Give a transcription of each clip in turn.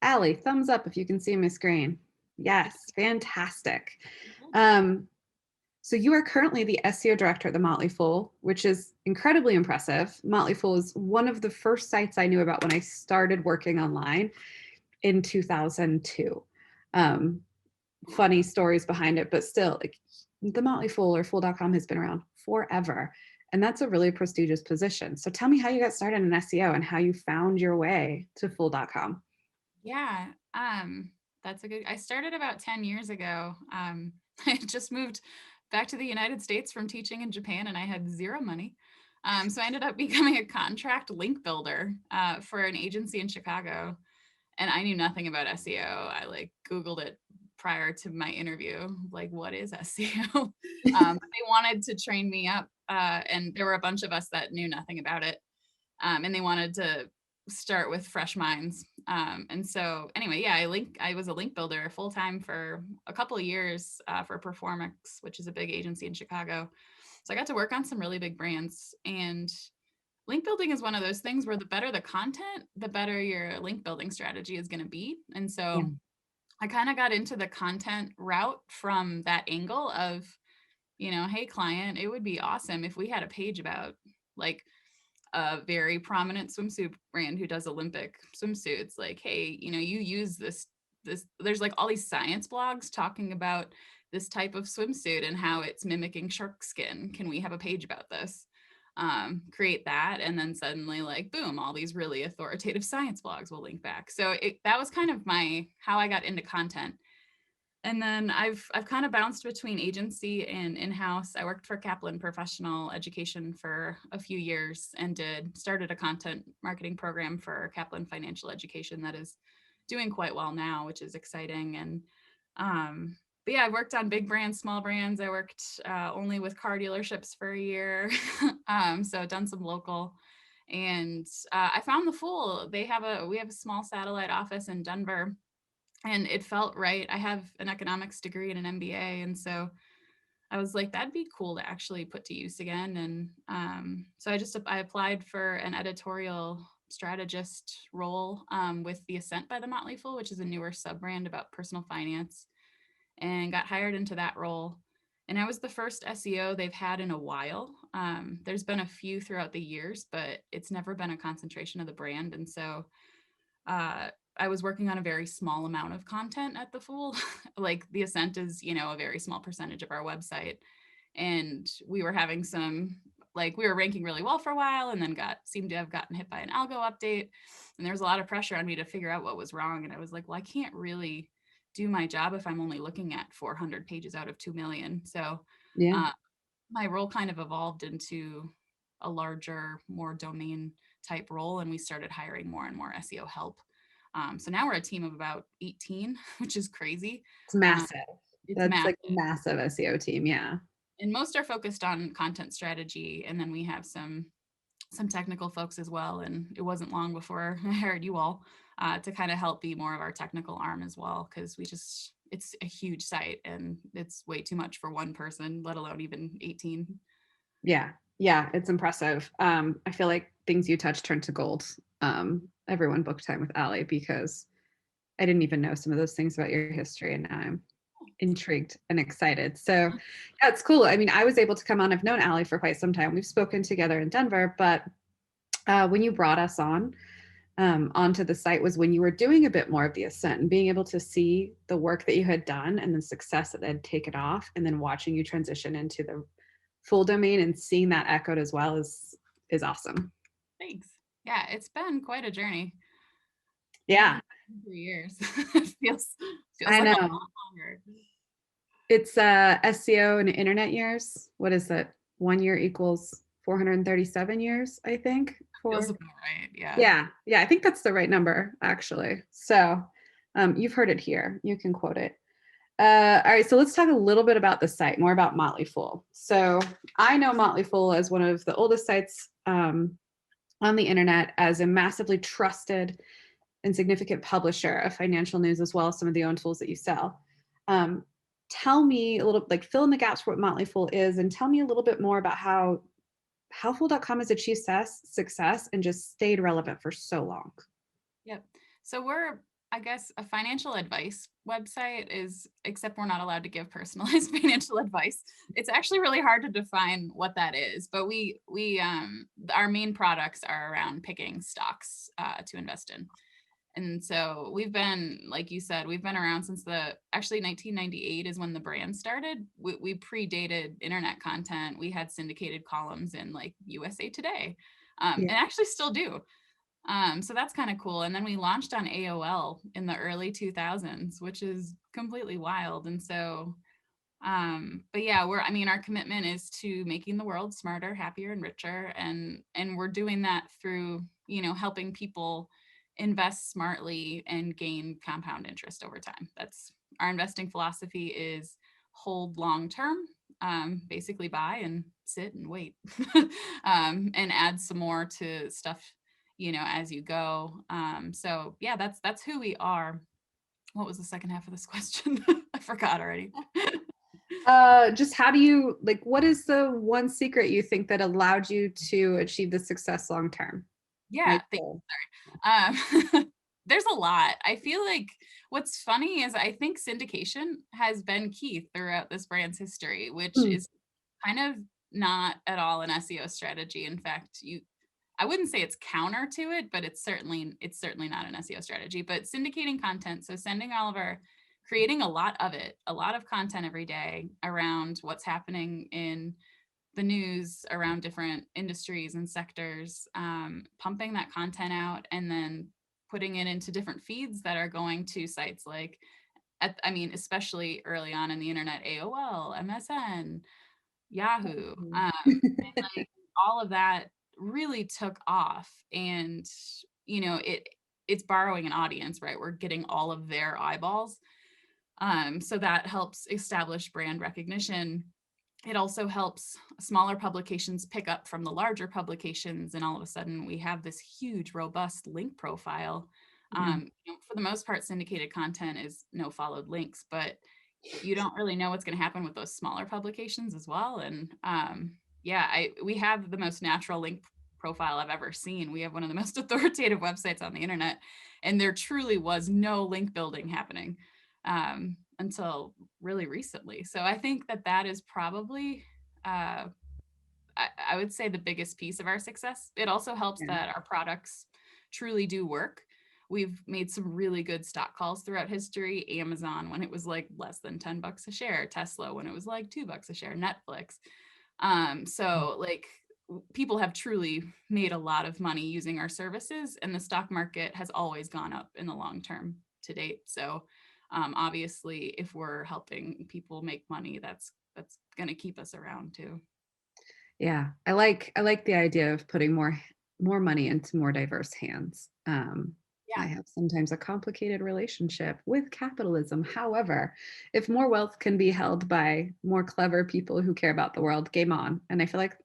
Alli, thumbs up if you can see my screen. Yes, fantastic. Um, so you are currently the SEO director at the Motley Fool, which is incredibly impressive. Motley Fool is one of the first sites I knew about when I started working online in 2002. Um, Funny stories behind it, but still, like the Motley Fool or Fool.com has been around forever. And that's a really prestigious position. So tell me how you got started in SEO and how you found your way to Fool.com. Yeah, that's a good. I started about 10 years ago. I just moved back to the United States from teaching in Japan, and I had zero money. So I ended up becoming a contract link builder for an agency in Chicago, and I knew nothing about SEO. I like Googled it prior to my interview, like what is SEO? They wanted to train me up, and there were a bunch of us that knew nothing about it, and they wanted to start with fresh minds. And so anyway, yeah, I was a link builder full time for a couple of years for Performix, which is a big agency in Chicago. So I got to work on some really big brands. And link building is one of those things where the better the content, the better your link building strategy is going to be. And Yeah. so I kind of got into the content route from that angle of, hey, client, it would be awesome if we had a page about like a very prominent swimsuit brand who does Olympic swimsuits. Like, hey, you use this, there's like all these science blogs talking about this type of swimsuit and how it's mimicking shark skin. Can we have a page about this? Create that, and then suddenly, like, boom, all these really authoritative science blogs will link back. So that was kind of how I got into content. And then I've kind of bounced between agency and in-house. I worked for Kaplan Professional Education for a few years and started a content marketing program for Kaplan Financial Education that is doing quite well now, which is exciting. And but yeah, I worked on big brands, small brands. I worked only with car dealerships for a year, so done some local. And I found the Fool. We have a small satellite office in Denver, and it felt right. I have an economics degree and an MBA, and so I was like, that'd be cool to actually put to use again. And so I applied for an editorial strategist role with the Ascent by the Motley Fool, which is a newer sub brand about personal finance, and got hired into that role. And I was the first SEO they've had in a while. There's been a few throughout the years, but it's never been a concentration of the brand. And so uh, I was working on a very small amount of content at the Fool. Like the Ascent is, a very small percentage of our website. And we were having we were ranking really well for a while, and then seemed to have gotten hit by an algo update. And there was a lot of pressure on me to figure out what was wrong. And I was like, well, I can't really do my job if I'm only looking at 400 pages out of 2 million. So Yeah. uh, my role kind of evolved into a larger, more domain type role, and we started hiring more and more SEO help. So now we're a team of about 18, which is crazy. It's Um, massive. it's That's massive. like a massive SEO team. Yeah. And most are focused on content strategy. And then we have some technical folks as well. And it wasn't long before I hired you all to kind of help be more of our technical arm as well, because it's a huge site and it's way too much for one person, let alone even 18. Yeah. Yeah. It's impressive. I feel like things you touch turn to gold. Everyone booked time with Alli because I didn't even know some of those things about your history, and now I'm intrigued and excited. So yeah, it's cool. I mean, I was able to come on. I've known Alli for quite some time. We've spoken together in Denver, but when you brought us onto the site was when you were doing a bit more of the ascent and being able to see the work that you had done and the success that had taken off, and then watching you transition into the full domain and seeing that echoed as well is awesome. Thanks. Yeah, it's been quite a journey. Only Yeah, 3 years. It feels I like a lot know. longer. It's SEO and internet years. What is it? 1 year equals 437 years, I think. Feels For about right. Yeah. yeah, I think that's the right number actually. So you've heard it here. You can quote it. All right, so let's talk a little bit about the site, more about Motley Fool. So I know Motley Fool as one of the oldest sites on the internet, as a massively trusted and significant publisher of financial news, as well as some of the own tools that you sell. Um, Tell me a little, like, fill in the gaps for what Motley Fool is, and tell me a little bit more about how Fool.com has achieved success and just stayed relevant for so long. Yep. So we're I guess a financial advice website is, except we're not allowed to give personalized financial advice. It's actually really hard to define what that is, but our main products are around picking stocks to invest in. And so we've been, like you said, we've been around since actually 1998 is when the brand started. We predated internet content. We had syndicated columns in like USA Today, and actually still do. So that's kind of cool. And then we launched on AOL in the early 2000s, which is completely wild. And so, but yeah, our commitment is to making the world smarter, happier, and richer. And we're doing that through, helping people invest smartly and gain compound interest over time. That's our investing philosophy is hold long term, basically buy and sit and wait, and add some more to stuff, as you go. So yeah, that's who we are. What was the second half of this question? I forgot already. Just how do you, like, what is the one secret you think that allowed you to achieve the success long term? Yeah, sorry. There's a lot. I feel like what's funny is I think syndication has been key throughout this brand's history, which is kind of not at all an SEO strategy. In fact, I wouldn't say it's counter to it, but it's certainly not an SEO strategy. But syndicating content, so creating a lot of content every day around what's happening in the news around different industries and sectors, pumping that content out and then putting it into different feeds that are going to sites like, especially early on in the internet, AOL, MSN, Yahoo, and like all of that really took off. And it's borrowing an audience, right? We're getting all of their eyeballs. So that helps establish brand recognition. It also helps smaller publications pick up from the larger publications, and all of a sudden we have this huge, robust link profile. For the most part, syndicated content is no followed links, but you don't really know what's going to happen with those smaller publications as well. And we have the most natural link profile I've ever seen. We have one of the most authoritative websites on the internet, and there truly was no link building happening until really recently. So I think that is probably, I would say, the biggest piece of our success. It also helps that our products truly do work. We've made some really good stock calls throughout history. Amazon, when it was like less than $10 a share, Tesla, when it was like $2 a share, Netflix. So like people have truly made a lot of money using our services, and the stock market has always gone up in the long term to date. So obviously, if we're helping people make money, that's going to keep us around too. Yeah, I like the idea of putting more money into more diverse hands. I have sometimes a complicated relationship with capitalism. However, if more wealth can be held by more clever people who care about the world, game on. And I feel like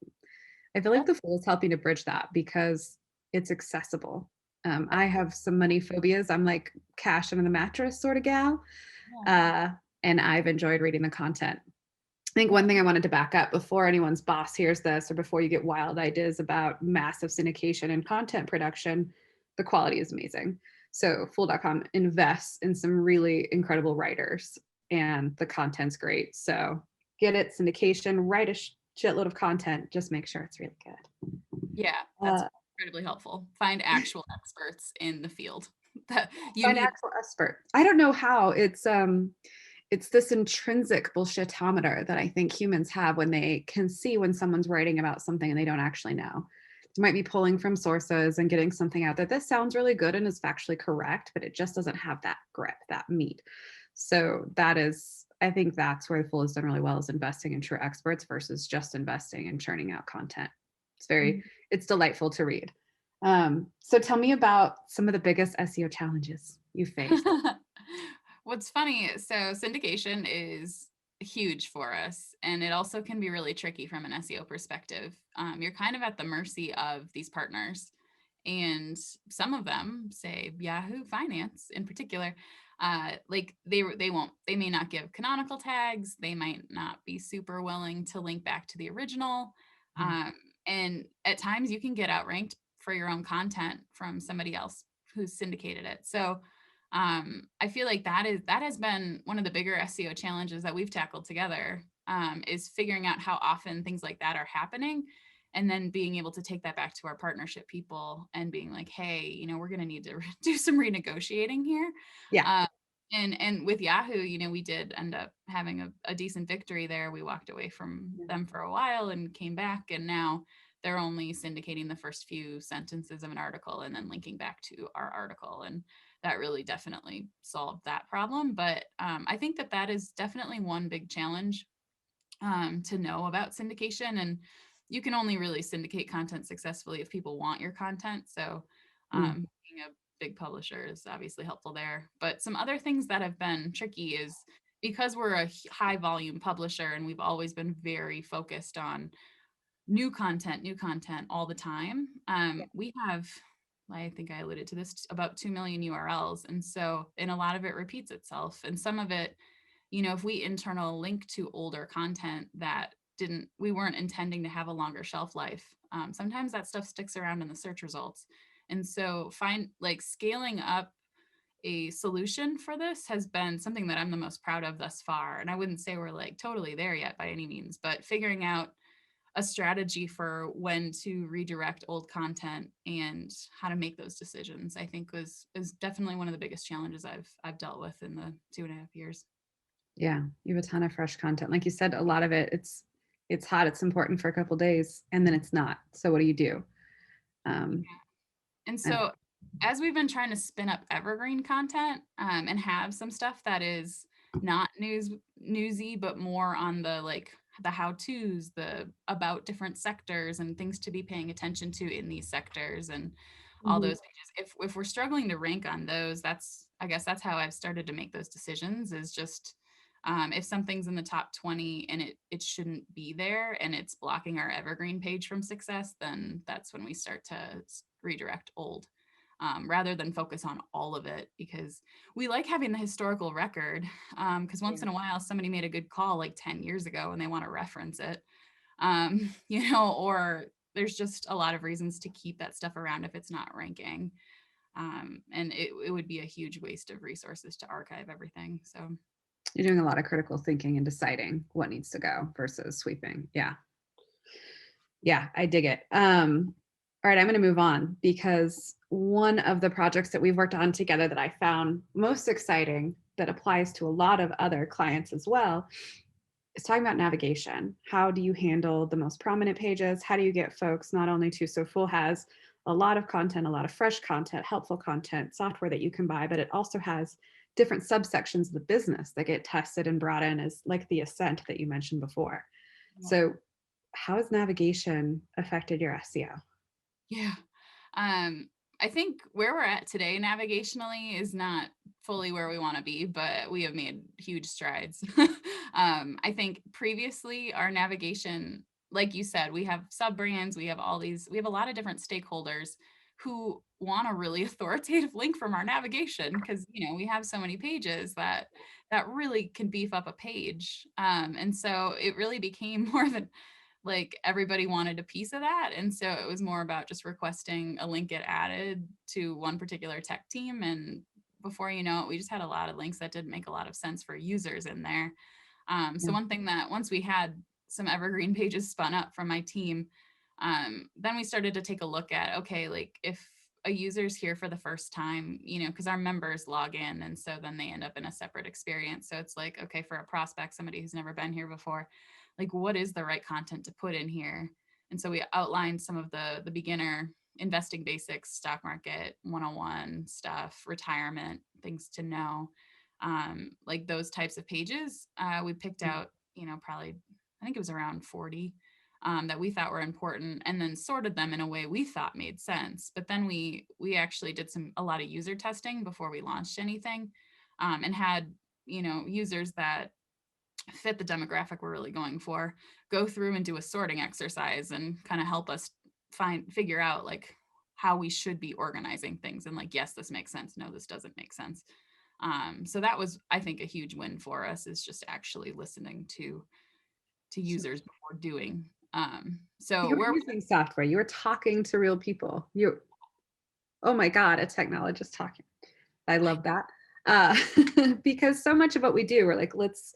the Fool is helping to bridge that because it's accessible. I have some money phobias. I'm like cash under the mattress sort of gal. And I've enjoyed reading the content. I think one thing I wanted to back up before anyone's boss hears this, or before you get wild ideas about massive syndication and content production, the quality is amazing. So Fool.com invests in some really incredible writers, and the content's great. So get it, syndication, write a shitload of content, just make sure it's really good. Yeah, that's incredibly helpful. Find actual experts in the field. Actual expert. I don't know how. It's this intrinsic bullshitometer that I think humans have when they can see when someone's writing about something and they don't actually know. They might be pulling from sources and getting something out that this sounds really good and is factually correct, but it just doesn't have that grip, that meat. So I think that's where the Fool has done really well, is investing in true experts versus just investing in churning out content. It's delightful to read. So tell me about some of the biggest SEO challenges you faced. What's funny, so syndication is huge for us, and it also can be really tricky from an SEO perspective. You're kind of at the mercy of these partners, and some of them, say Yahoo Finance in particular, like they may not give canonical tags, they might not be super willing to link back to the original, and at times you can get outranked for your own content from somebody else who's syndicated it. So I feel like that has been one of the bigger SEO challenges that we've tackled together, is figuring out how often things like that are happening, and then being able to take that back to our partnership people and being like, hey, we're going to need to do some renegotiating here. Yeah. Uh, and with Yahoo, we did end up having a decent victory there. We walked away from Yeah. them for a while and came back, and now they're only syndicating the first few sentences of an article and then linking back to our article. And that really definitely solved that problem. But I think that is definitely one big challenge, to know about syndication. And you can only really syndicate content successfully if people want your content. So Mm. being a big publisher is obviously helpful there. But some other things that have been tricky is because we're a high volume publisher and we've always been very focused on new content all the time. Yeah. We have, I think I alluded to this, about 2 million URLs. And a lot of it repeats itself. And some of it, if we internal link to older content that we weren't intending to have a longer shelf life, sometimes that stuff sticks around in the search results. And so scaling up a solution for this has been something that I'm the most proud of thus far. And I wouldn't say we're like totally there yet by any means, but figuring out a strategy for when to redirect old content and how to make those decisions, I think is definitely one of the biggest challenges I've dealt with in the 2.5 years. Yeah. You have a ton of fresh content. Like you said, a lot of it, it's hot, it's important for a couple days, and then it's not. So what do you do? Um, And and so as we've been trying to spin up evergreen content, and have some stuff that is not newsy, but more on the how-tos, the about different sectors and things to be paying attention to in these sectors and all Mhm. those pages. If we're struggling to rank on those, I guess that's how I've started to make those decisions, is just if something's in the top 20 and it shouldn't be there and it's blocking our evergreen page from success, then that's when we start to redirect old, rather than focus on all of it, because we like having the historical record, because once Yeah. in a while somebody made a good call like 10 years ago and they want to reference it, or there's just a lot of reasons to keep that stuff around if it's not ranking. And it would be a huge waste of resources to archive everything. So You're doing a lot of critical thinking and deciding what needs to go versus sweeping. Yeah. Yeah, I dig it. All right, I'm going to move on because one of the projects that we've worked on together that I found most exciting that applies to a lot of other clients as well is talking about navigation. How do you handle the most prominent pages? How do you get folks not only to, so Fool has a lot of content, a lot of fresh content, helpful content, software that you can buy, but it also has different subsections of the business that get tested and brought in, as like the ascent that you mentioned before. So how has navigation affected your SEO? yeah. I think where we're at today navigationally is not fully where we want to be, but we have made huge strides. I think previously our navigation, like you said, we have sub brands, we have a lot of different stakeholders who want a really authoritative link from our navigation, because we have so many pages that really can beef up a page. And so it really became more than like everybody wanted a piece of that. And so it was more about just requesting a link get added to one particular tech team. And before you know it, we just had a lot of links that didn't make a lot of sense for users in there. So Yeah. one thing that once we had some evergreen pages spun up from my team, then we started to take a look at, okay, like if a user's here for the first time, because our members log in and so then they end up in a separate experience. So it's like, okay, for a prospect, somebody who's never been here before, like what is the right content to put in here? And so we outlined some of the beginner investing basics, stock market 101 stuff, retirement, things to know, like those types of pages. We picked out, probably, I think it was around 40, that we thought were important, and then sorted them in a way we thought made sense. But then we actually did a lot of user testing before we launched anything, and had users that fit the demographic we're really going for go through and do a sorting exercise and kind of help us figure out like how we should be organizing things, and like, yes, this makes sense, no, this doesn't make sense. So that was, I think, a huge win for us, is just actually listening to So users before doing. So you were where using software, you were talking to real people. Oh my God, a technologist talking. I love that. uh, because so much of what we do, we're like, let's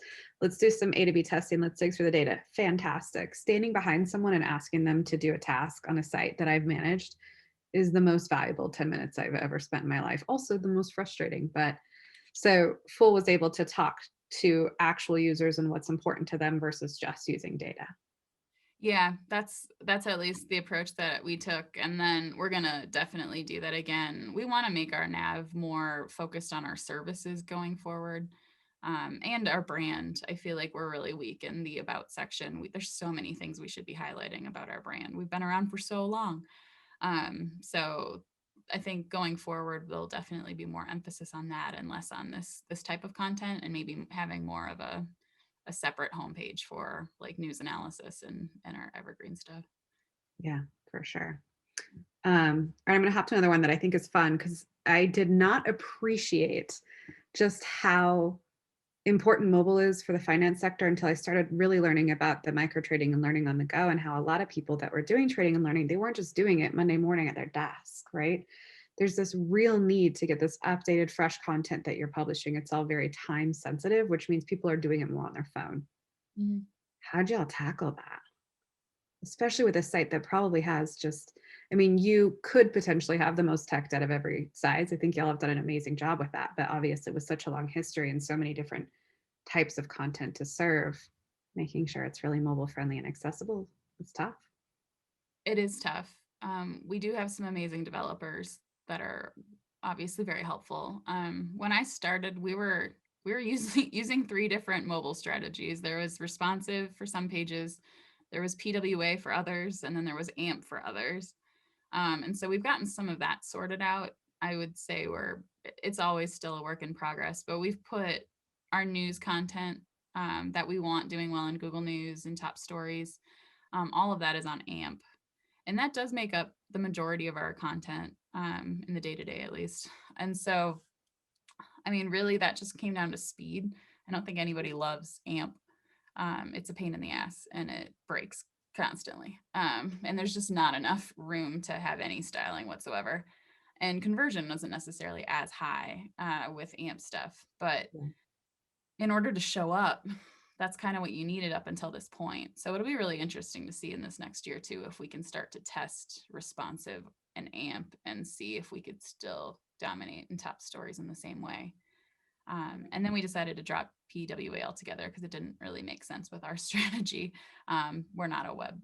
do some A to B testing. Let's dig through the data. Fantastic. Standing behind someone and asking them to do a task on a site that I've managed is the most valuable 10 minutes I've ever spent in my life. Also the most frustrating, but so Fool was able to talk to actual users and what's important to them versus just using data. Yeah, that's at least the approach that we took. And then we're gonna definitely do that again. We want to make our nav more focused on our services going forward. And our brand. I feel like we're really weak in the about section. There's so many things we should be highlighting about our brand. We've been around for so long. So I think going forward, there'll definitely be more emphasis on that and less on this type of content, and maybe having more of a separate homepage for like news analysis and our evergreen stuff. Yeah, for sure. And I'm going to hop to another one that I think is fun because I did not appreciate just how important mobile is for the finance sector until I started really learning about the micro trading and learning on the go, and how a lot of people that were doing trading and learning, they weren't just doing it Monday morning at their desk, right? There's this real need to get this updated, fresh content that you're publishing. It's all very time sensitive, which means people are doing it more on their phone. Mm-hmm. How'd y'all tackle that? Especially with a site that probably has just, I mean, you could potentially have the most tech debt of every size. I think y'all have done an amazing job with that, but obviously with such a long history and so many different types of content to serve, making sure it's really mobile friendly and accessible, it's tough. It is tough. We do have some amazing developers that are obviously very helpful. When I started, we were using three different mobile strategies. There was responsive for some pages, there was PWA for others, and then there was AMP for others. And so we've gotten some of that sorted out. I would say it's always still a work in progress, but we've put our news content that we want doing well in Google News and top stories. All of that is on AMP. And that does make up the majority of our content in the day to day, at least. And so, I mean, really, that just came down to speed. I don't think anybody loves AMP. It's a pain in the ass and it breaks constantly. And there's just not enough room to have any styling whatsoever. And conversion wasn't necessarily as high with AMP stuff. But Yeah. in order to show up, that's kind of what you needed up until this point. So it'll be really interesting to see in this next year too, if we can start to test responsive and AMP and see if we could still dominate in top stories in the same way. And then we decided to drop PWA altogether because it didn't really make sense with our strategy. We're not a web,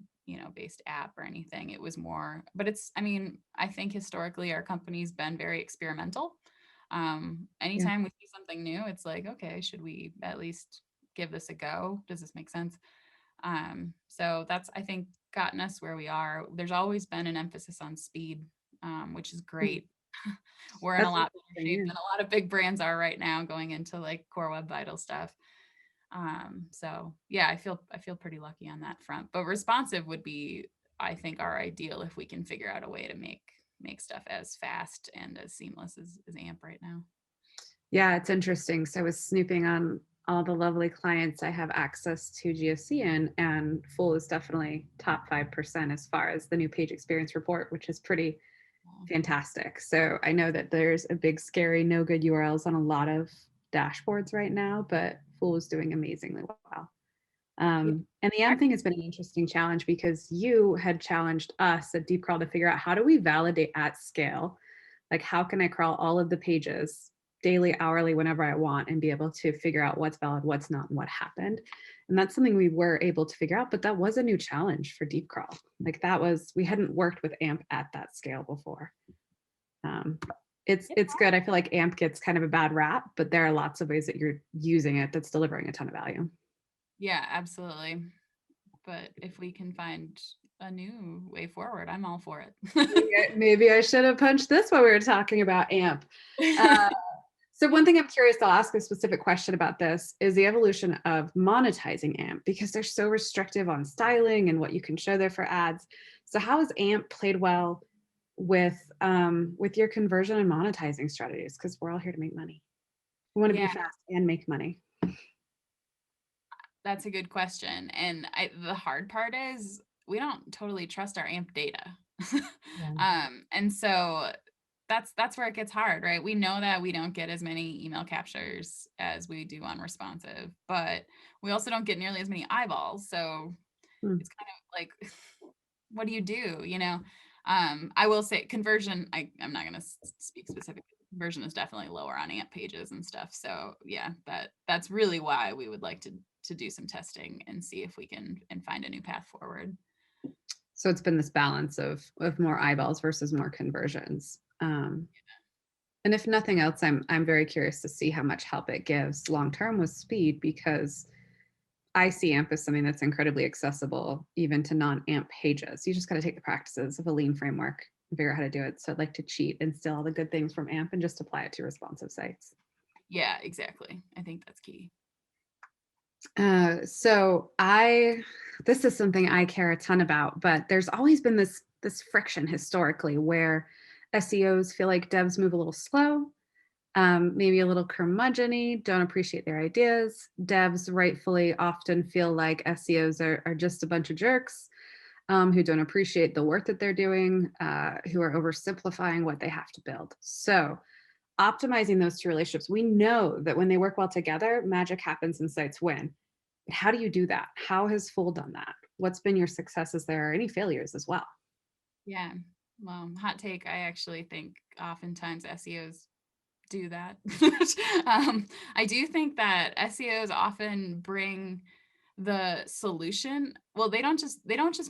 based app or anything. It was more, but I think historically our company's been very experimental. Yeah. Anytime we see something new, it's like, okay, should we at least give this a go? Does this make sense? So that's, I think, gotten us where we are. There's always been an emphasis on speed, which is great. We're in a That's lot better shape interesting. than a lot of big brands are right now going into like core web vital stuff. So yeah, I feel pretty lucky on that front, but responsive would be, I think, our ideal if we can figure out a way to make stuff as fast and as seamless as AMP right now. Yeah, it's interesting. So I was snooping on all the lovely clients I have access to GSC in, and Fool is definitely top 5% as far as the new page experience report, which is pretty fantastic. So I know that there's a big, scary, no good URLs on a lot of dashboards right now, but Fool is doing amazingly well. Yeah. And the AMP thing has been an interesting challenge because you had challenged us at DeepCrawl to figure out how do we validate at scale? Like, how can I crawl all of the pages daily, hourly, whenever I want, and be able to figure out what's valid, what's not, and what happened? And that's something we were able to figure out, but that was a new challenge for DeepCrawl. Like, we hadn't worked with AMP at that scale before. It's good. I feel like AMP gets kind of a bad rap, but there are lots of ways that you're using it that's delivering a ton of value. Yeah, absolutely. But if we can find a new way forward, I'm all for it. Maybe I should have punched this while we were talking about AMP. So one thing I'm curious, I'll ask a specific question about this, is the evolution of monetizing AMP, because they're so restrictive on styling and what you can show there for ads. So how has AMP played well with your conversion and monetizing strategies? Because we're all here to make money. We want to be Yeah, fast and make money. that's a good question. And the hard part is we don't totally trust our AMP data. Yeah. And so that's where it gets hard, right? We know that we don't get as many email captures as we do on responsive, but we also don't get nearly as many eyeballs. So Hmm. it's kind of like, what do you do? I will say conversion, I'm not going to speak specifically. Conversion is definitely lower on AMP pages and stuff. So yeah, that's really why we would like to do some testing and see if we can and find a new path forward. So it's been this balance of more eyeballs versus more conversions. And if nothing else, I'm very curious to see how much help it gives long term with speed, because I see AMP as something that's incredibly accessible even to non-AMP pages. You just got to take the practices of a lean framework and figure out how to do it. So I'd like to cheat and steal all the good things from AMP and just apply it to responsive sites. Yeah, exactly. I think that's key. So this is something I care a ton about, but there's always been this friction historically where SEOs feel like devs move a little slow, maybe a little curmudgeon-y, don't appreciate their ideas. Devs rightfully often feel like SEOs are just a bunch of jerks who don't appreciate the work that they're doing, who are oversimplifying what they have to build. So optimizing those two relationships, we know that when they work well together, magic happens and sites win. But how do you do that? How has Fool done that? What's been your successes there, or any failures as well? Yeah. Well, hot take. I actually think oftentimes SEOs do that. I do think that SEOs often bring the solution. Well, they don't just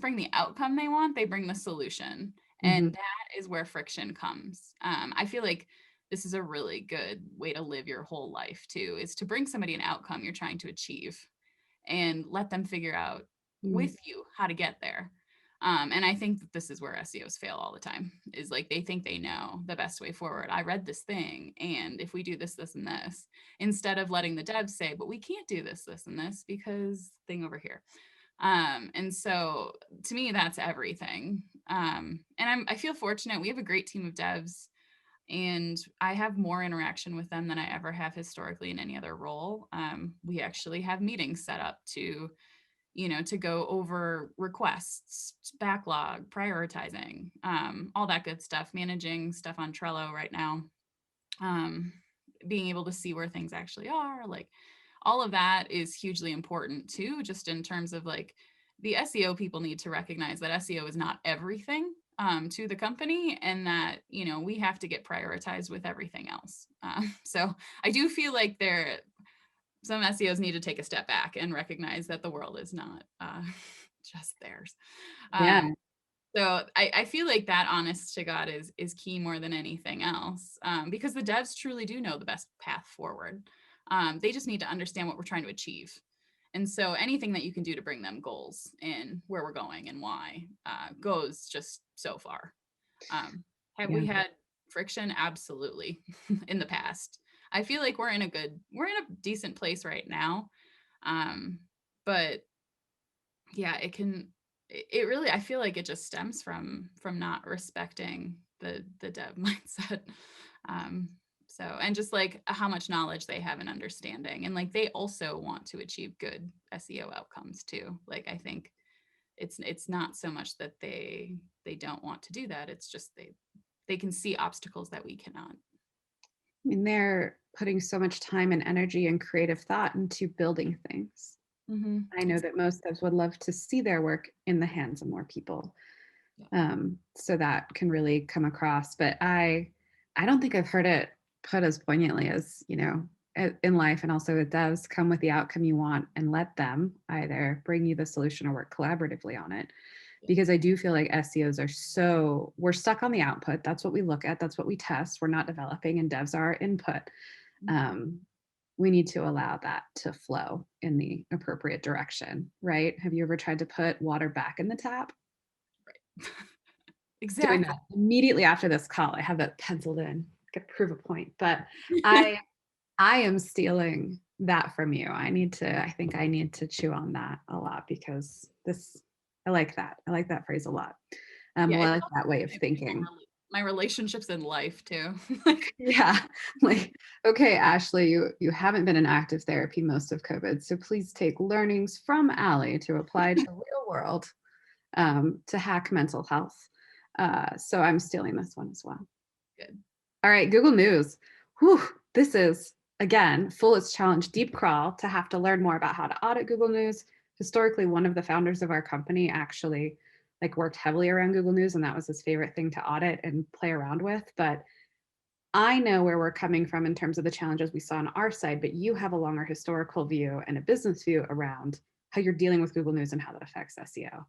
bring the outcome they want, they bring the solution. Mm-hmm. And that is where friction comes. I feel like this is a really good way to live your whole life too, is to bring somebody an outcome you're trying to achieve and let them figure out Mm-hmm. with you how to get there. And I think that this is where SEOs fail all the time, is like they think they know the best way forward. I read this thing, and if we do this, this, and this, instead of letting the devs say, but we can't do this, this, and this because thing over here. And so to me, that's everything. And I feel fortunate. We have a great team of devs, and I have more interaction with them than I ever have historically in any other role. We actually have meetings set up to go over requests, backlog, prioritizing, all that good stuff, managing stuff on Trello right now, um, being able to see where things actually are. Like all of that is hugely important too, just in terms of like the SEO people need to recognize that SEO is not everything to the company, and that, we have to get prioritized with everything else. So I do feel like some SEOs need to take a step back and recognize that the world is not just theirs. Yeah. So I feel like that honest to God is key more than anything else, because the devs truly do know the best path forward. They just need to understand what we're trying to achieve. And so anything that you can do to bring them goals and where we're going and why goes just so far. Have Yeah. we had friction? Absolutely. In the past. I feel like we're in a decent place right now. But yeah, it really, I feel like it just stems from not respecting the dev mindset. Um, so, and just like how much knowledge they have and understanding. And like they also want to achieve good SEO outcomes too. Like I think it's not so much that they don't want to do that. It's just they can see obstacles that we cannot. I mean, they're putting so much time and energy and creative thought into building things. Mm-hmm. I know that most devs would love to see their work in the hands of more people. So that can really come across. But I don't think I've heard it put as poignantly as, in life, and also with devs, come with the outcome you want and let them either bring you the solution or work collaboratively on it. Because I do feel like SEOs we're stuck on the output. That's what we look at. That's what we test. We're not developing, and devs are our input. Um, we need to allow that to flow in the appropriate direction, right? Have you ever tried to put water back in the tap? Right. Doing Exactly. that immediately after this call. I have that penciled in. Could prove a point, but I I am stealing that from you. I think I need to chew on that a lot, because I like that. I like that phrase a lot. Yeah, Well, I it's like also that way of thinking. my relationships in life too. Like, Yeah. Like, okay, Ashley, you haven't been in active therapy most of COVID, so please take learnings from Alli to apply to real world, to hack mental health. So I'm stealing this one as well. Good. All right, Google News. Whew, this is, again, fullest challenge, DeepCrawl, to have to learn more about how to audit Google News. Historically, one of the founders of our company actually like worked heavily around Google News, and that was his favorite thing to audit and play around with. But I know where we're coming from in terms of the challenges we saw on our side, but you have a longer historical view and a business view around how you're dealing with Google News and how that affects SEO.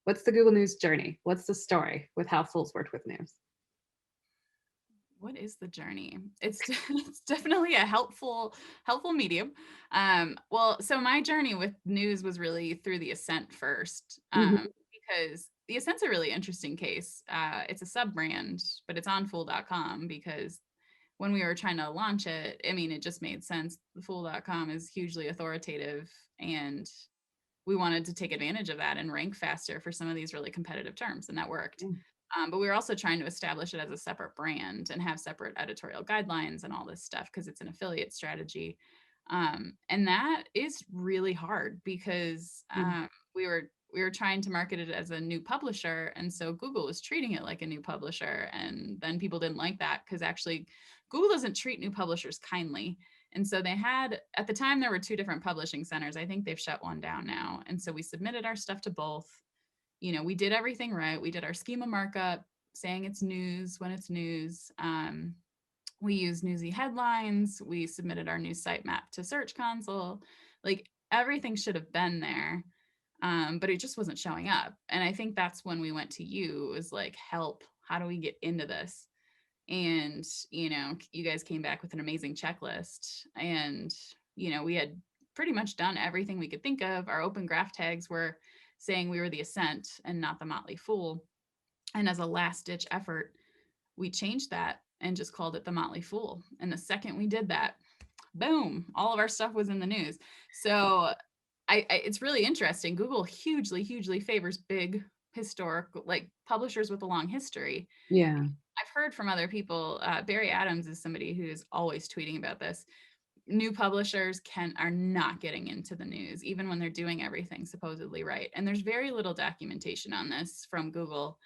What's the Google News journey? What's the story with how Fool's worked with news? What is the journey? It's it's definitely a helpful medium. Well, so my journey with news was really through the Ascent first, Mhm. because the Ascent's a really interesting case. It's a sub brand, but it's on Fool.com because when we were trying to launch it, I mean, it just made sense. The Fool.com is hugely authoritative, and we wanted to take advantage of that and rank faster for some of these really competitive terms, and that worked. But we were also trying to establish it as a separate brand and have separate editorial guidelines and all this stuff because it's an affiliate strategy. And that is really hard because Mm. we were trying to market it as a new publisher, and so Google was treating it like a new publisher, and then people didn't like that because actually Google doesn't treat new publishers kindly. And so they had, at the time, there were two different publishing centers. I think they've shut one down now. And so we submitted our stuff to both. We did everything right. We did our schema markup, saying it's news when it's news. We used newsy headlines. We submitted our news sitemap to Search Console. Like everything should have been there, but it just wasn't showing up. And I think that's when we went to you. It was like, help. How do we get into this? And you guys came back with an amazing checklist, and we had pretty much done everything we could think of. Our open graph tags were saying we were the Ascent and not the Motley Fool, and as a last ditch effort we changed that and just called it the Motley Fool. And the second we did that, boom, all of our stuff was in the news. So it's really interesting. Google hugely favors big historical, like publishers with a long history. Yeah. I've heard from other people. Barry Adams is somebody who is always tweeting about this. New publishers are not getting into the news, even when they're doing everything supposedly right. And there's very little documentation on this from Google,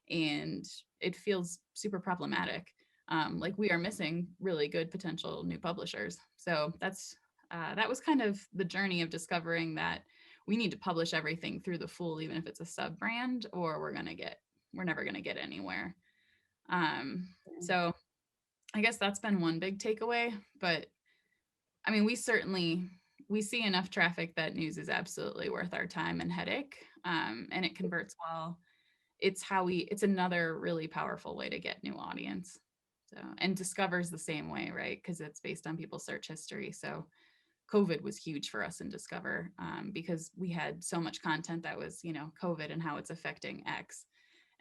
and it feels super problematic. Like we are missing really good potential new publishers. So that was kind of the journey of discovering that we need to publish everything through the Fool, even if it's a sub brand, or we're never gonna get anywhere. So I guess that's been one big takeaway. But I mean, we see enough traffic that news is absolutely worth our time and headache, and it converts well. It's another really powerful way to get new audience. So, and Discover's the same way, right? Because it's based on people's search history. So COVID was huge for us in Discover, because we had so much content that was, COVID and how it's affecting X,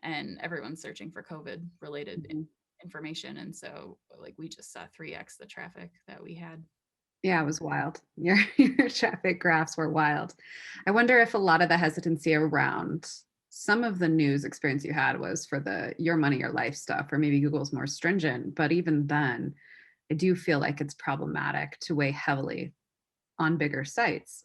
and everyone's searching for COVID related Mhm. information. And so like we just saw 3x the traffic that we had. Yeah, it was wild. Your traffic graphs were wild. I wonder if a lot of the hesitancy around some of the news experience you had was for the your money, your life stuff, or maybe Google's more stringent. But even then, I do feel like it's problematic to weigh heavily on bigger sites.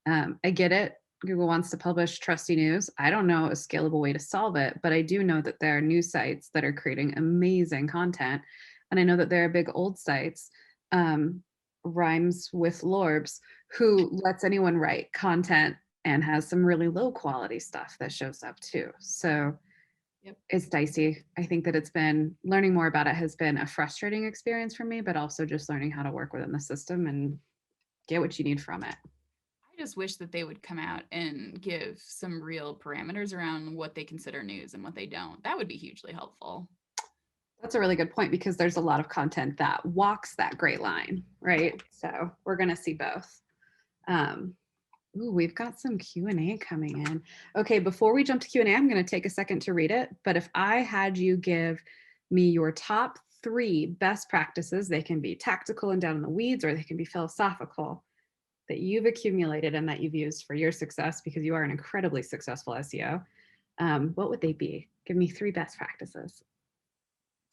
I get it. Google wants to publish trusty news. I don't know a scalable way to solve it, but I do know that there are news sites that are creating amazing content. And I know that there are big old sites, um, Rhymes with Lorbs, who lets anyone write content and has some really low quality stuff that shows up too. So Yep. it's dicey. I think that it's been learning more about it has been a frustrating experience for me, but also just learning how to work within the system and get what you need from it. I just wish that they would come out and give some real parameters around what they consider news and what they don't. That would be hugely helpful. That's a really good point because there's a lot of content that walks that gray line, right? So we're going to see both. Um, ooh, we've got some Q&A coming in. Okay, before we jump to Q&A, I'm going to take a second to read it. But if I had you give me your top 3 best practices, they can be tactical and down in the weeds, or they can be philosophical, that you've accumulated and that you've used for your success because you are an incredibly successful SEO, what would they be? Give me 3 best practices.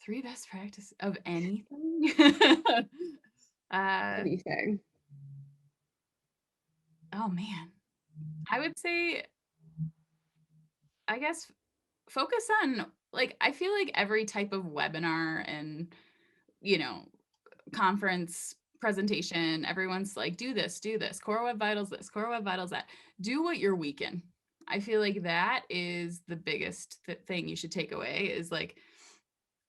3 best practices of anything. uh, Anything. oh man, I would say, I guess, focus on like, I feel like every type of webinar and, you know, conference presentation, everyone's like, do this, Core Web Vitals this, Core Web Vitals that. Do what you're weak in. I feel like that is the biggest thing you should take away is like,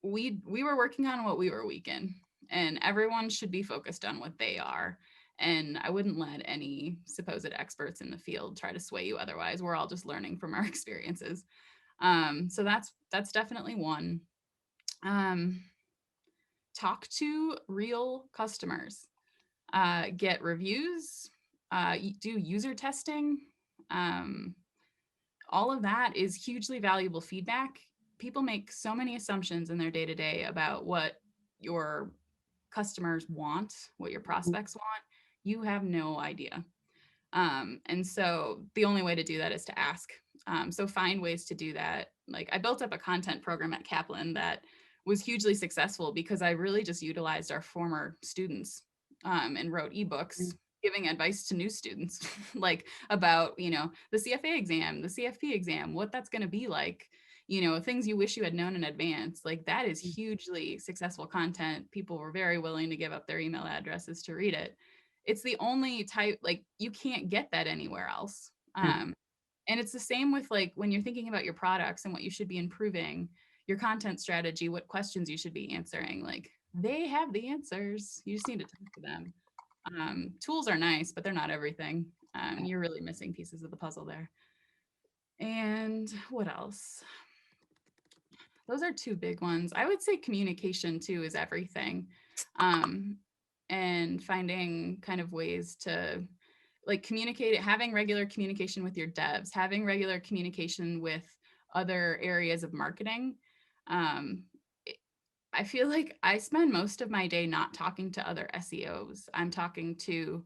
we were working on what we were weak in, and everyone should be focused on what they are. And I wouldn't let any supposed experts in the field try to sway you otherwise. We're all just learning from our experiences. So that's definitely one. Um, talk to real customers, get reviews, do user testing. Um, all of that is hugely valuable feedback. People make so many assumptions in their day to day about what your customers want, what your prospects want. You have no idea. And so the only way to do that is to ask. So find ways to do that. Like I built up a content program at Kaplan that was hugely successful because I really just utilized our former students and wrote ebooks giving advice to new students, like about, the CFA exam, the CFP exam, what that's going to be like, things you wish you had known in advance. Like that is hugely successful content. People were very willing to give up their email addresses to read it. It's the only type, like you can't get that anywhere else. And it's the same with like when you're thinking about your products and what you should be improving, your content strategy, what questions you should be answering. Like they have the answers. You just need to talk to them. Tools are nice, but they're not everything. You're really missing pieces of the puzzle there. And what else? Those are two big ones. I would say communication too is everything. And finding kind of ways to like communicate, having regular communication with your devs, having regular communication with other areas of marketing. I feel like I spend most of my day not talking to other SEOs. I'm talking to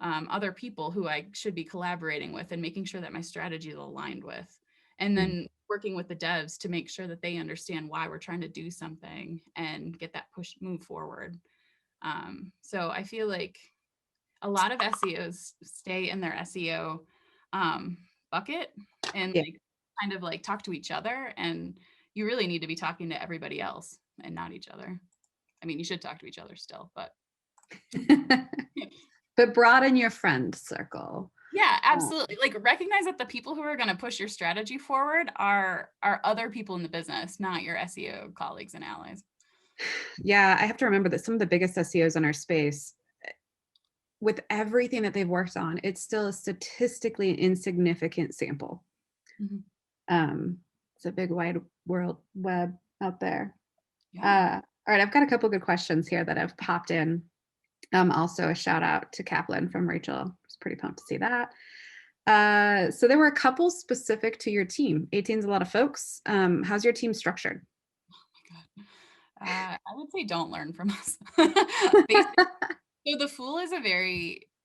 other people who I should be collaborating with and making sure that my strategy is aligned with. And then working with the devs to make sure that they understand why we're trying to do something and get that move forward. So I feel like a lot of SEOs stay in their SEO bucket and like kind of like talk to each other. And you really need to be talking to everybody else and not each other. I mean, you should talk to each other still, but. But broaden your friend circle. Yeah, absolutely. Like recognize that the people who are going to push your strategy forward are other people in the business, not your SEO colleagues and allies. Yeah, I have to remember that some of the biggest SEOs in our space, with everything that they've worked on, it's still a statistically insignificant sample. It's a big wide web out there. Yeah. All right, I've got a couple good questions here that have popped in. Also a shout out to Kaplan from Rachel. I was pretty pumped to see that. So there were a couple specific to your team. 18's a lot of folks. How's your team structured? Oh my God. I would say don't learn from us. So the Fool is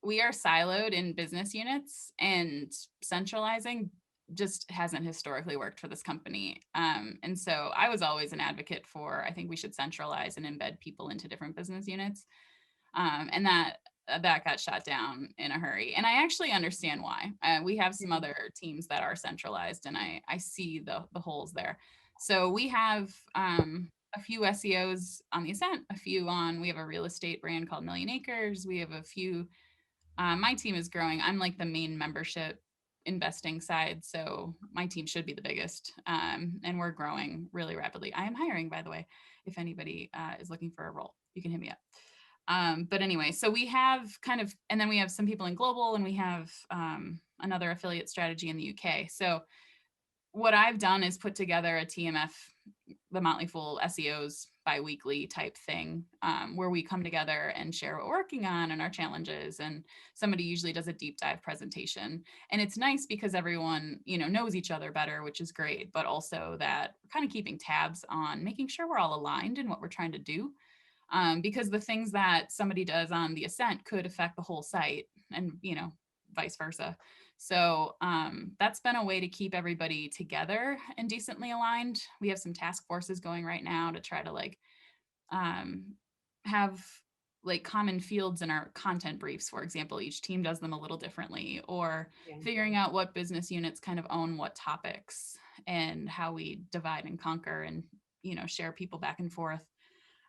we are siloed in business units, and centralizing just hasn't historically worked for this company. And so I was always an advocate for, I think we should centralize and embed people into different business units. And that got shot down in a hurry. And I actually understand why. We have some other teams that are centralized, and I see the holes there. So we have a few SEOs on the Ascent, we have a real estate brand called Million Acres. We have a few, my team is growing. I'm like the main membership investing side. So my team should be the biggest. And we're growing really rapidly. I am hiring, by the way, if anybody is looking for a role, you can hit me up. But anyway, so we have and then we have some people in global, and we have another affiliate strategy in the UK. So what I've done is put together a TMF, the Motley Fool SEOs bi-weekly type thing, where we come together and share what we're working on and our challenges. And somebody usually does a deep dive presentation. And it's nice because everyone, knows each other better, which is great, but also that we're kind of keeping tabs on making sure we're all aligned in what we're trying to do. Because the things that somebody does on the Ascent could affect the whole site, and vice versa. So that's been a way to keep everybody together and decently aligned. We have some task forces going right now to try to have common fields in our content briefs. For example, each team does them a little differently, or figuring out what business units kind of own what topics. and how we divide and conquer and, share people back and forth.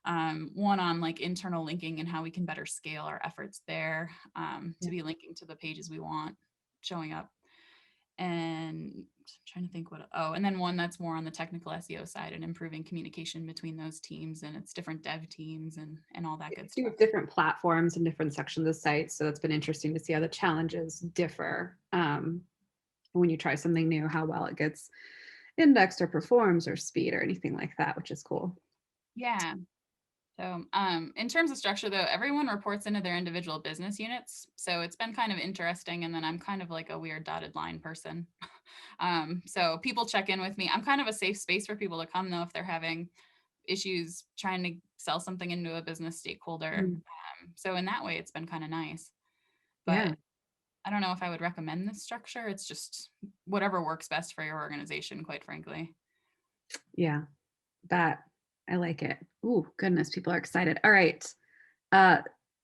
One on like internal linking and how we can better scale our efforts there, to be linking to the pages we want showing up. And I'm trying to think and then one that's more on the technical SEO side and improving communication between those teams, and it's different dev teams and all that good You stuff. have different platforms and different sections of the site, so it's been interesting to see how the challenges differ when you try something new, how well it gets indexed or performs or speed or anything like that, which is cool. Yeah. So in terms of structure, though, everyone reports into their individual business units. So it's been kind of interesting. And then I'm kind of like a weird dotted line person. So people check in with me. I'm kind of a safe space for people to come, though, if they're having issues trying to sell something into a business stakeholder. So in that way, it's been kind of nice. Yeah. But I don't know if I would recommend this structure. It's just whatever works best for your organization, quite frankly. Yeah. That I like it. Ooh, goodness, people are excited. All right.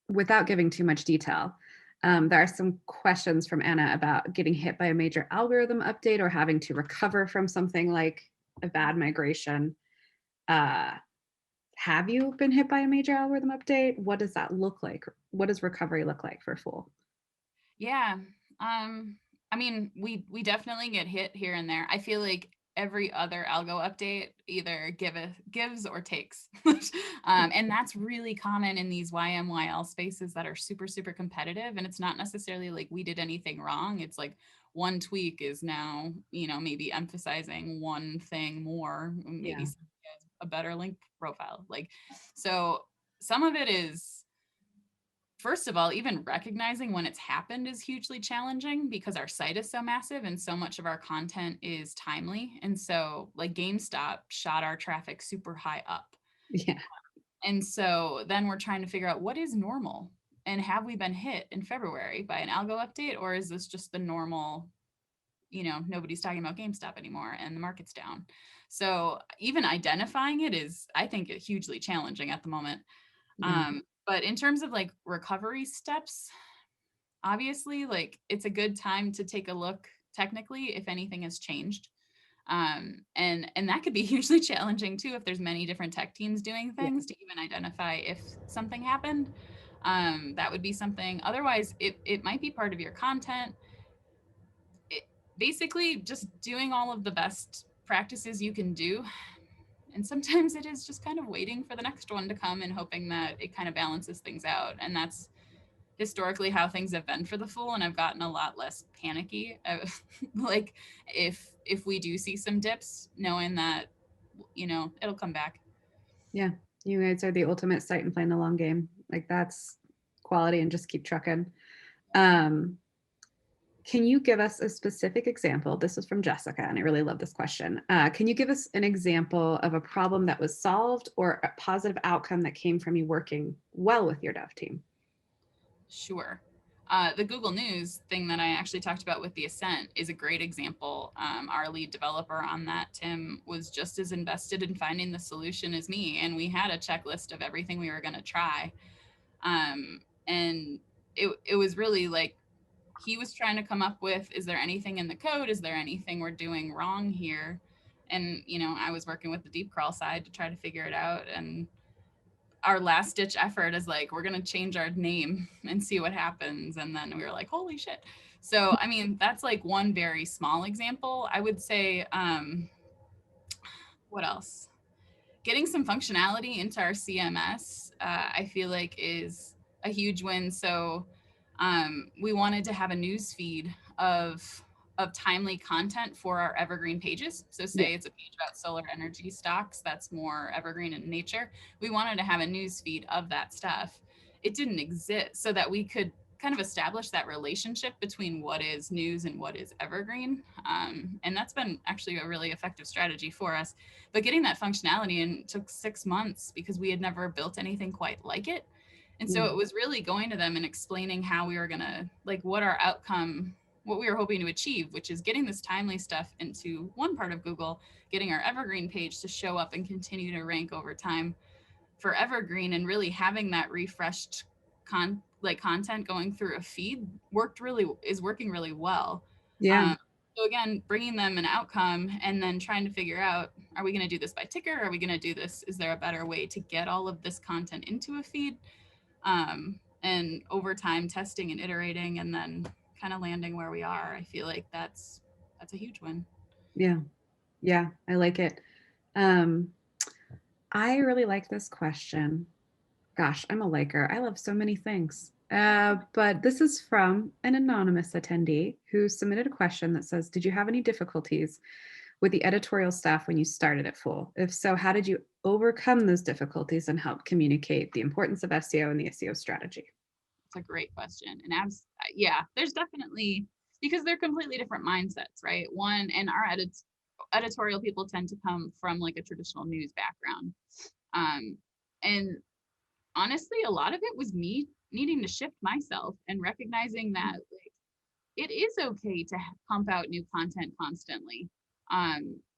Without giving too much detail, there are some questions from Anna about getting hit by a major algorithm update or having to recover from something like a bad migration. Have you been hit by a major algorithm update? What does that look like? What does recovery look like for Fool? Yeah. I mean, we definitely get hit here and there. I feel like every other algo update either gives or takes. And that's really common in these YMYL spaces that are super, super competitive. And it's not necessarily like we did anything wrong. It's like one tweak is now, maybe emphasizing one thing more, maybe a better link profile. So some of it is, first of all, even recognizing when it's happened is hugely challenging because our site is so massive and so much of our content is timely. And so like GameStop shot our traffic super high up. Yeah. And so then we're trying to figure out what is normal, and have we been hit in February by an algo update, or is this just the normal, nobody's talking about GameStop anymore and the market's down. So even identifying it is, I think, hugely challenging at the moment. Yeah. But in terms of like recovery steps, obviously, like it's a good time to take a look technically if anything has changed. And that could be hugely challenging too if there's many different tech teams doing Yeah. things to even identify if something happened. That would be something. Otherwise, it might be part of your content. Basically, just doing all of the best practices you can do. And sometimes it is just kind of waiting for the next one to come and hoping that it kind of balances things out. And that's historically how things have been for the Fool, and I've gotten a lot less panicky. Like if we do see some dips, knowing that it'll come back. Yeah. You guys are the ultimate site and playing the long game. Like that's quality and just keep trucking. Um, can you give us a specific example? This is from Jessica, and I really love this question. Can you give us an example of a problem that was solved or a positive outcome that came from you working well with your dev team? Sure. The Google News thing that I actually talked about with the Ascent is a great example. Our lead developer on that, Tim, was just as invested in finding the solution as me, and we had a checklist of everything we were going to try. And it was really like he was trying to come up with, is there anything in the code? Is there anything we're doing wrong here? And, I was working with the DeepCrawl side to try to figure it out. And our last ditch effort is like, we're going to change our name and see what happens. And then we were like, holy shit. So, I mean, that's like one very small example. I would say, what else? Getting some functionality into our CMS, I feel like is a huge win. So we wanted to have a news feed of timely content for our evergreen pages. So say it's a page about solar energy stocks that's more evergreen in nature. We wanted to have a news feed of that stuff. It didn't exist, so that we could kind of establish that relationship between what is news and what is evergreen. And that's been actually a really effective strategy for us. But getting that functionality in took 6 months because we had never built anything quite like it. And so it was really going to them and explaining how we were going to, like, what our outcome, what we were hoping to achieve, which is getting this timely stuff into one part of Google, getting our evergreen page to show up and continue to rank over time for evergreen, and really having that refreshed content going through a feed is working really well. Yeah. So again, bringing them an outcome and then trying to figure out, are we going to do this by ticker? Are we going to do this? Is there a better way to get all of this content into a feed? And over time, testing and iterating, and then kind of landing where we are. I feel like that's a huge win. Yeah. Yeah. I like it. Um, I really like this question. Gosh, I'm a liker. I love so many things. But this is from an anonymous attendee who submitted a question that says, did you have any difficulties with the editorial staff when you started at Fool? If so, how did you overcome those difficulties and help communicate the importance of SEO and the SEO strategy? It's a great question. And yeah, there's definitely, because they're completely different mindsets, right? One, and our editorial people tend to come from like a traditional news background. And honestly, a lot of it was me needing to shift myself and recognizing that like it is okay to pump out new content constantly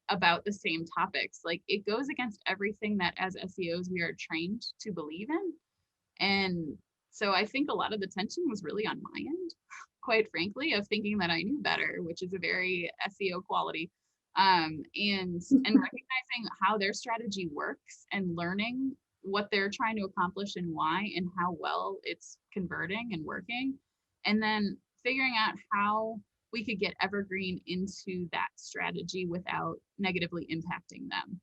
about the same topics. Like it goes against everything that as SEOs we are trained to believe in. And so I think a lot of the tension was really on my end, quite frankly, of thinking that I knew better, which is a very SEO quality. And recognizing how their strategy works and learning what they're trying to accomplish and why and how well it's converting and working. And then figuring out how we could get evergreen into that strategy without negatively impacting them.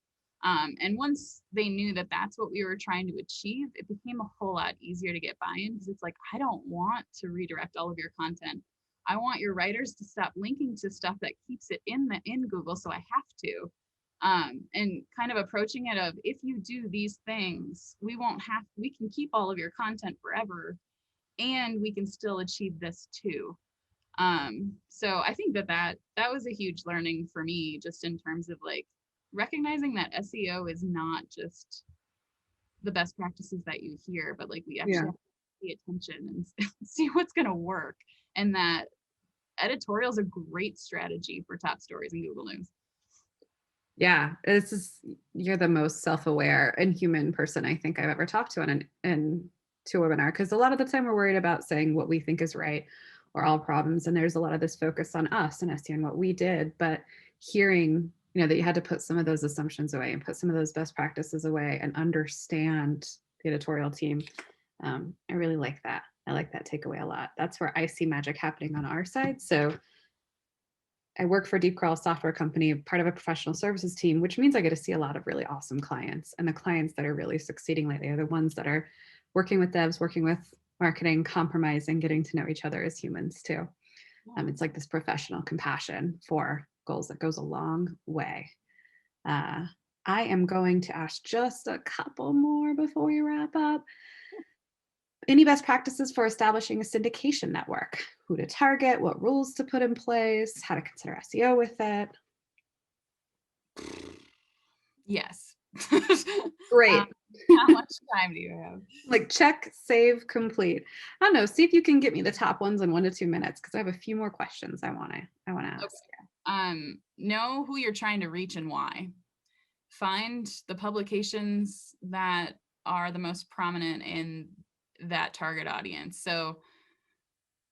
And once they knew that that's what we were trying to achieve, it became a whole lot easier to get buy-in because it's like, I don't want to redirect all of your content. I want your writers to stop linking to stuff that keeps it in Google, so I have to. And kind of approaching it of, if you do these things, we can keep all of your content forever, and we can still achieve this too. So I think that was a huge learning for me, just in terms of like recognizing that SEO is not just the best practices that you hear, but like we actually have to pay attention and see what's going to work. And that editorial is a great strategy for top stories in Google News. Yeah, you're the most self-aware and human person I think I've ever talked to in to a webinar, because a lot of the time we're worried about saying what we think is right or all problems, and there's a lot of this focus on us and SEO and what we did, but hearing, that you had to put some of those assumptions away and put some of those best practices away and understand the editorial team. I really like that. I like that takeaway a lot. That's where I see magic happening on our side. So I work for DeepCrawl software company, part of a professional services team, which means I get to see a lot of really awesome clients. And the clients that are really succeeding lately are the ones that are working with devs, working with marketing, compromising, getting to know each other as humans too. It's like this professional compassion for goals that goes a long way. I am going to ask just a couple more before we wrap up. Any best practices for establishing a syndication network? Who to target, what rules to put in place, how to consider SEO with it? Yes. Great. How much time do you have? Like check, save, complete. I don't know. See if you can get me the top ones in 1 to 2 minutes, because I have a few more questions I want to ask. Okay. Know who you're trying to reach and why. Find the publications that are the most prominent in that target audience. So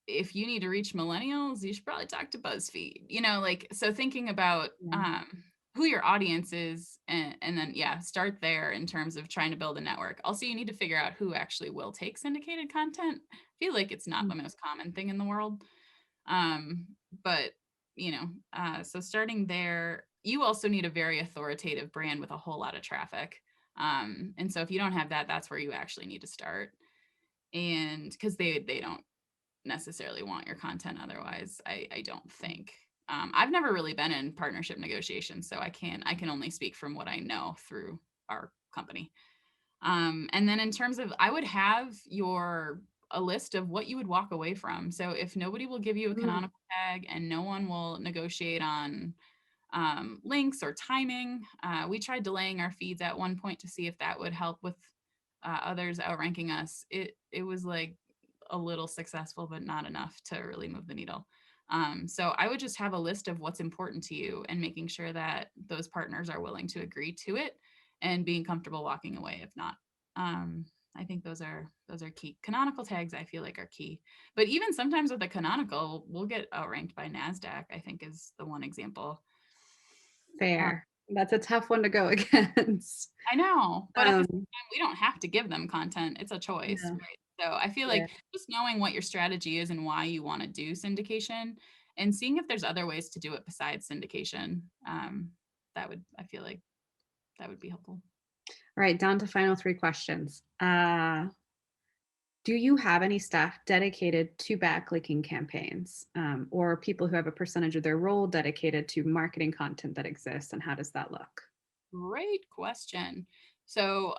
if you need to reach millennials, you should probably talk to BuzzFeed, so thinking about who your audience is, and then start there in terms of trying to build a network. Also, you need to figure out who actually will take syndicated content. I feel like it's not the most common thing in the world. But so starting there, you also need a very authoritative brand with a whole lot of traffic. And so if you don't have that, that's where you actually need to start. And because they don't necessarily want your content otherwise, I don't think. I've never really been in partnership negotiations, so I can only speak from what I know through our company. And then in terms of, I would have a list of what you would walk away from. So if nobody will give you a canonical tag and no one will negotiate on links or timing, we tried delaying our feeds at one point to see if that would help with others outranking us. It was like a little successful, but not enough to really move the needle. So I would just have a list of what's important to you and making sure that those partners are willing to agree to it and being comfortable walking away if not. I think those are key. Canonical tags I feel like are key. But even sometimes with the canonical, we'll get outranked by NASDAQ, I think is the one example. Fair. That's a tough one to go against. I know, but at the same Um, time, we don't have to give them content. It's a choice, yeah, right? So I feel yeah. like just knowing what your strategy is and why you want to do syndication and seeing if there's other ways to do it besides syndication, I feel like that would be helpful. All right, down to final three questions. Do you have any staff dedicated to backlinking campaigns, or people who have a percentage of their role dedicated to marketing content that exists, and how does that look? Great question. So,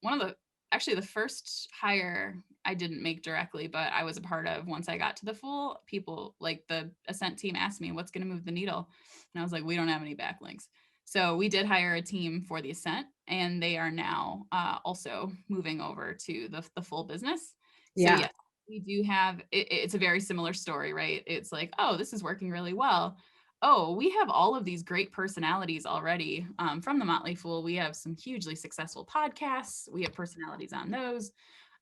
one of the actually the first hire I didn't make directly, but I was a part of once I got to the Fool, people like the Ascent team asked me, what's going to move the needle? And I was like, we don't have any backlinks. So we did hire a team for the Ascent, and they are now also moving over to the Full business. So Yeah, yes, we do have. It's a very similar story, right? It's like, oh, this is working really well. Oh, we have all of these great personalities already from the Motley Fool. We have some hugely successful podcasts. We have personalities on those.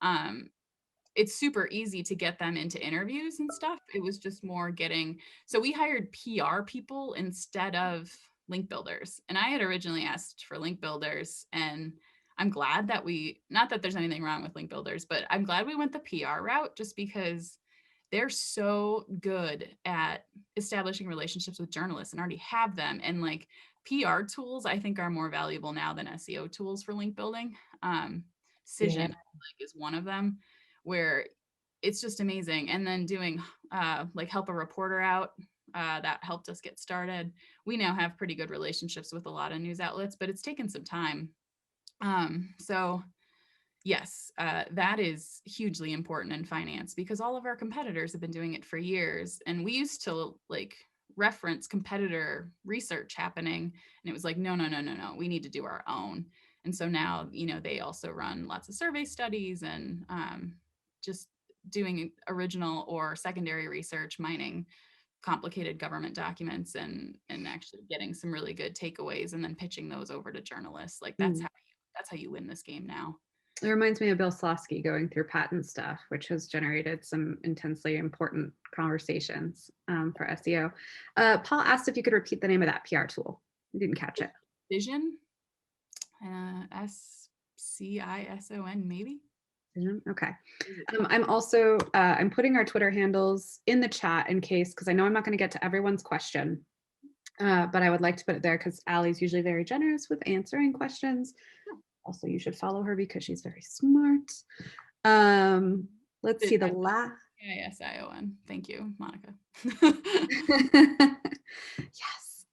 Um, it's super easy to get them into interviews and stuff. It was just more getting, so we hired PR people instead of link builders. And I had originally asked for link builders, and I'm glad that not that there's anything wrong with link builders, but I'm glad we went the PR route just because they're so good at establishing relationships with journalists and already have them. And like PR tools, I think are more valuable now than SEO tools for link building. yeah. Cision is one of them where it's just amazing. And then doing like help a reporter out, that helped us get started. We now have pretty good relationships with a lot of news outlets, but it's taken some time. So yes, that is hugely important in finance because all of our competitors have been doing it for years. And we used to like reference competitor research happening. And it was like, no, no, no, no, no, we need to do our own. And so now, they also run lots of survey studies and just doing original or secondary research, mining complicated government documents and actually getting some really good takeaways and then pitching those over to journalists. Like Mm. that's how you win this game now. It reminds me of Bill Slosky going through patent stuff, which has generated some intensely important conversations for SEO. Paul asked if you could repeat the name of that PR tool. You didn't catch it. Vision, SCISON, maybe. Okay. I'm also I'm putting our Twitter handles in the chat in case, because I know I'm not going to get to everyone's question, but I would like to put it there because Alli's usually very generous with answering questions. Also, you should follow her because she's very smart. Let's see the last. SCISION. Thank you, Monica.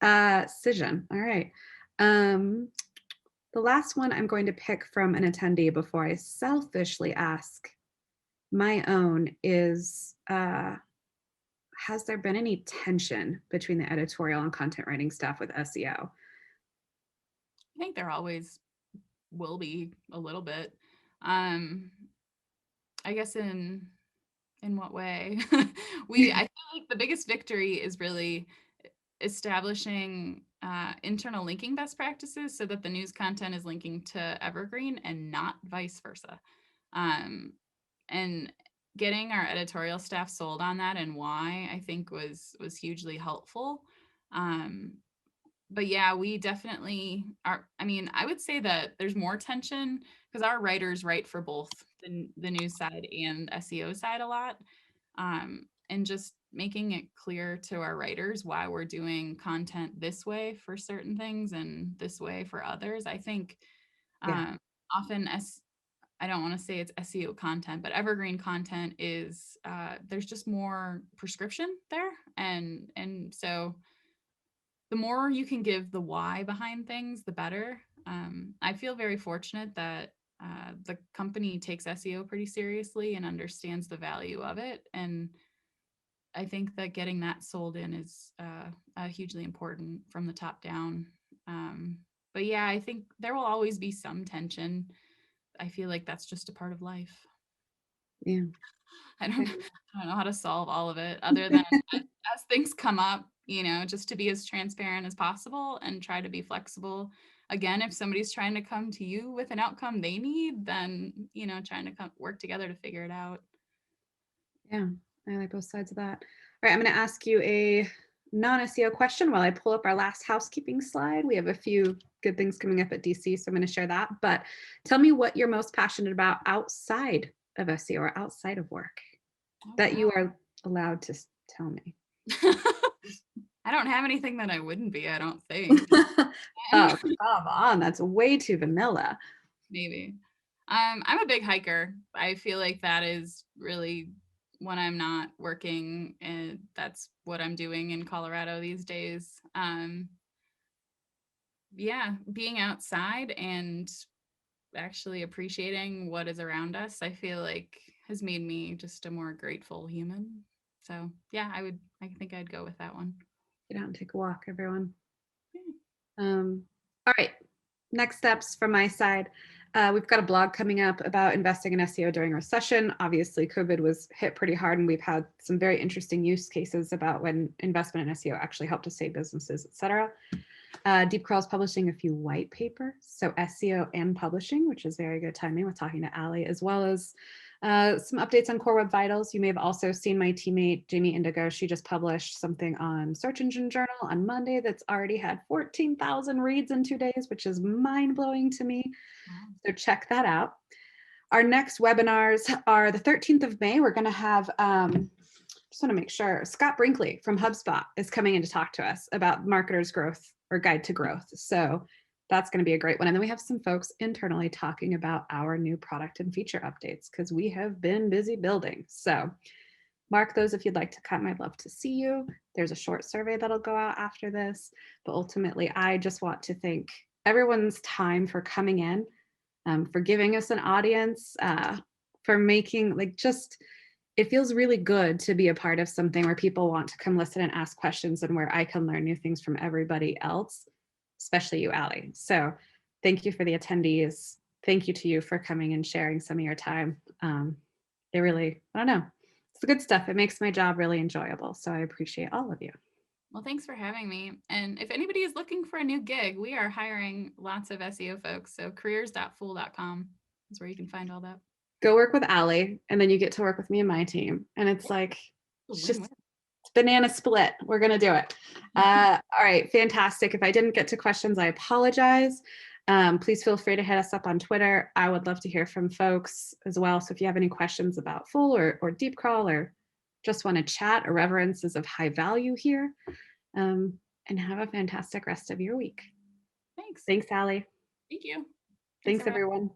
Yes, Cision. All right. The last one I'm going to pick from an attendee before I selfishly ask my own is, has there been any tension between the editorial and content writing staff with SEO? I think there always will be a little bit. I guess in what way? I feel like the biggest victory is really establishing internal linking best practices so that the news content is linking to Evergreen and not vice versa. And getting our editorial staff sold on that and why I think was hugely helpful. But yeah, we definitely are. I mean, I would say that there's more tension because our writers write for both the news side and SEO side a lot. And just making it clear to our writers why we're doing content this way for certain things and this way for others. I think Yeah, often I don't want to say it's SEO content, but evergreen content is there's just more prescription there, and so the more you can give the why behind things, the better. I feel very fortunate that the company takes SEO pretty seriously and understands the value of it. And I think that getting that sold in is hugely important from the top down. But yeah, I think there will always be some tension. I feel like that's just a part of life. yeah. I don't, I don't know how to solve all of it other than as things come up, just to be as transparent as possible and try to be flexible. again, if somebody's trying to come to you with an outcome they need, then, you know, trying to work together to figure it out. Yeah, I like both sides of that. All right, I'm going to ask you a non-SEO question while I pull up our last housekeeping slide. We have a few good things coming up at DC, so I'm going to share that. But tell me what you're most passionate about outside of SEO or outside of work that you are allowed to tell me. I don't have anything that I wouldn't be, I don't think. Oh, come on. That's way too vanilla. Maybe. I'm a big hiker. I feel like that is really when I'm not working, and that's what I'm doing in Colorado these days. Yeah, being outside and actually appreciating what is around us, I feel like has made me just a more grateful human. So yeah, I think I'd go with that one. Get out and take a walk, everyone. Yeah. All right. Next steps from my side. We've got a blog coming up about investing in SEO during a recession. Obviously, COVID was hit pretty hard, and we've had some very interesting use cases about when investment in SEO actually helped to save businesses, et cetera. DeepCrawl is publishing a few white papers, so SEO and publishing, which is very good timing with talking to Alli, as well as some updates on Core Web Vitals. You may have also seen my teammate, Jamie Indigo. She just published something on Search Engine Journal on Monday that's already had 14,000 reads in 2 days, which is mind-blowing to me. Wow. So check that out. Our next webinars are the 13th of May. We're going to have, just want to make sure, Scott Brinkley from HubSpot is coming in to talk to us about marketers' growth or guide to growth. So that's going to be a great one. And then we have some folks internally talking about our new product and feature updates because we have been busy building. So mark those if you'd like to come. I'd love to see you. There's a short survey that'll go out after this. But ultimately, I just want to thank everyone's time for coming in, for giving us an audience, for making it feels really good to be a part of something where people want to come listen and ask questions and where I can learn new things from everybody else, especially you, Alli. So thank you for the attendees. Thank you to you for coming and sharing some of your time. It really, I don't know, it's the good stuff. It makes my job really enjoyable. So I appreciate all of you. Well, thanks for having me. And if anybody is looking for a new gig, we are hiring lots of SEO folks. So careers.fool.com is where you can find all that. Go work with Alli, and then you get to work with me and my team. And it's like, it's just banana split. We're going to do it. All right. Fantastic. If I didn't get to questions, I apologize. Please feel free to hit us up on Twitter. I would love to hear from folks as well. So if you have any questions about Fool or DeepCrawl, or just want to chat, irreverence is of high value here. And have a fantastic rest of your week. Thanks. Thanks, Alli. Thank you. Thanks everyone.